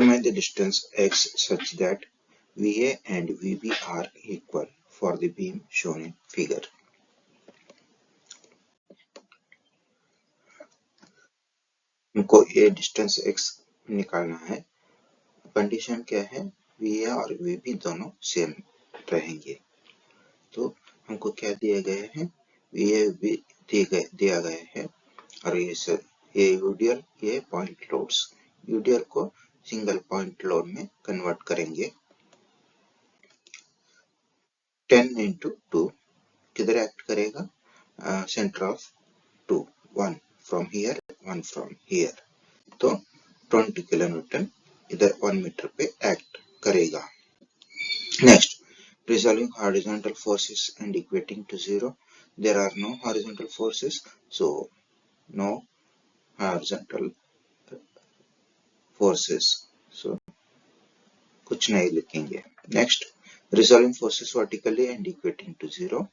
Determine the distance x such that VA and VB are equal for the beam shown in figure. हमको ये distance x निकालना है। Condition क्या है? VA और VB दोनों सेम रहेंगे। तो हमको क्या दिया गया है? VA भी दिया गया है और ये यूडीएल, ये पॉइंट लोड्स। यूडीएल को सिंगल पॉइंट लोड में कन्वर्ट करेंगे। 10 into 2 किधर एक्ट करेगा? Centre of 2, 1 from here, 1 from here. तो 20 किलोन्यूटन इधर 1 मीटर पे एक्ट करेगा। Next, resolving horizontal forces and equating to 0. There are no horizontal forces, so no horizontal forces. So कुछ नहीं लिखेंगे। Next, resolving forces vertically and equating to 0.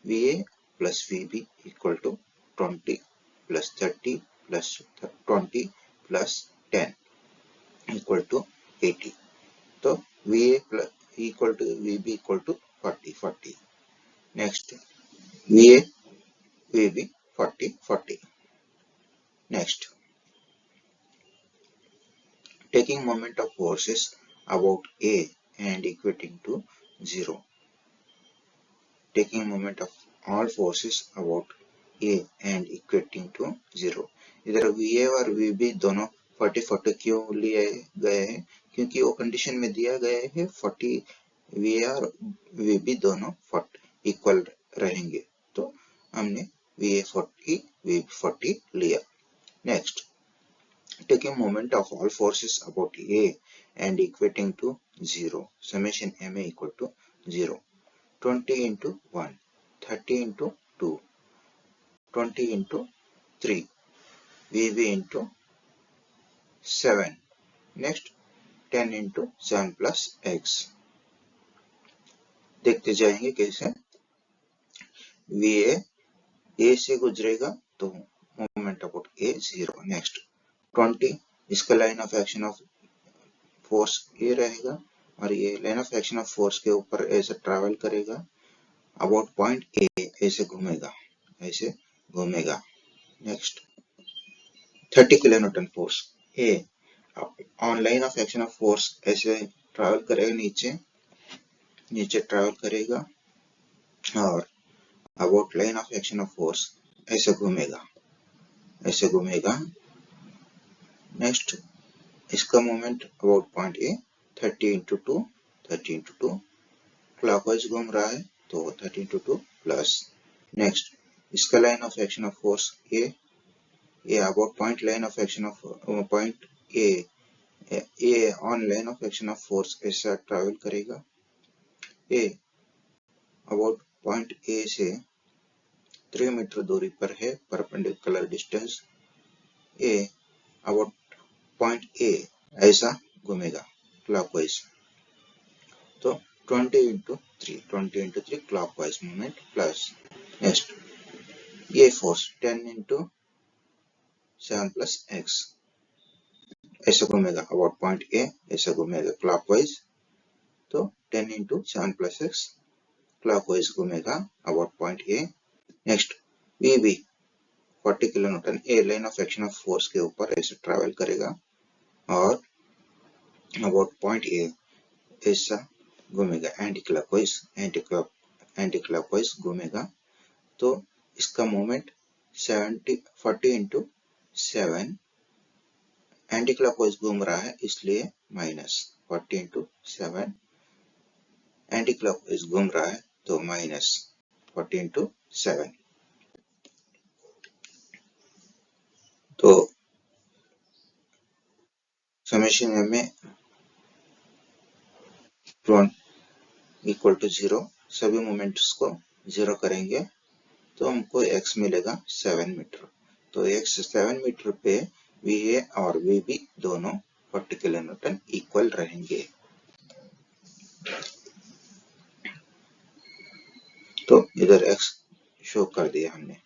VA plus VB equal to 20 plus 30 plus 20 plus 10 equal to 80. तो VA plus equal to VB equal to 40. Next, VA VB 40. Next, taking moment of forces about A and equating to 0. Taking moment of all forces about A and equating to 0. इधर VA और VB दोनों 40 क्यों लिए गए हैं? क्योंकि वो condition में दिया गया है 40 VA और VB दोनों इक्वल रहेंगे। तो हमने VA 40 VB 40 लिया। Next, taking moment of all forces about A and equating to 0. Summation MA equal to 0. 20 into 1, 30 into 2, 20 into 3, VB into 7. Next, 10 into 7 plus x. देखते जाएंगे कैसे। VA A से गुजरेगा तो मोमेंट अबाउट A 0. नेक्स्ट, 20 इसका line of action of force ये रहेगा और ये line of action of force के ऊपर ऐसे ट्रैवल करेगा। अबाउट पॉइंट ए ऐसे घूमेगा। Next, 30 kilonewton force A on line of action of force ऐसे ट्रैवल करेगा, नीचे ट्रैवल करेगा और about line of action of force ऐसे घूमेगा। नेक्स्ट, इसका moment about point A 30 into 2 clockwise घूम रहा है तो 30 into 2 प्लस। नेक्स्ट, इसका line of action of force A about point line of action of point A on line of action of force ऐसा travel करेगा। ए about point A से 3 metre दूरी पर है, perpendicular distance. A about point A ऐसा घूमेगा clockwise. तो 20 into 3 clockwise movement plus. Next, ये फोर्स 10 into 7 plus x ऐसा घूमेगा अबाउट पॉइंट ए, ऐसा घूमेगा क्लॉकवाइज। तो 10 into 7 plus x क्लॉकवाइज घूमेगा about point A. Next, VB 40 kilonewton A line of action of force के ऊपर ऐसे ट्रैवल करेगा और अबाउट पॉइंट ए ऐसा घूमेगा एंटी क्लॉकवाइज घूमेगा। तो इसका मोमेंट 40 into 7 एंटी क्लॉकवाइज घूम रहा है इसलिए माइनस 40 into 7 एंटी क्लॉकवाइज घूम रहा है तो माइनस 40 into 7। तो समेशन में इक्वल टू 0, सभी मोमेंट्स को 0 करेंगे तो हमको x मिलेगा 7 मीटर। तो x 7 मीटर पे VA और VB दोनों 40 किलोन्यूटन इक्वल रहेंगे। तो इधर x शो कर दिया हमने।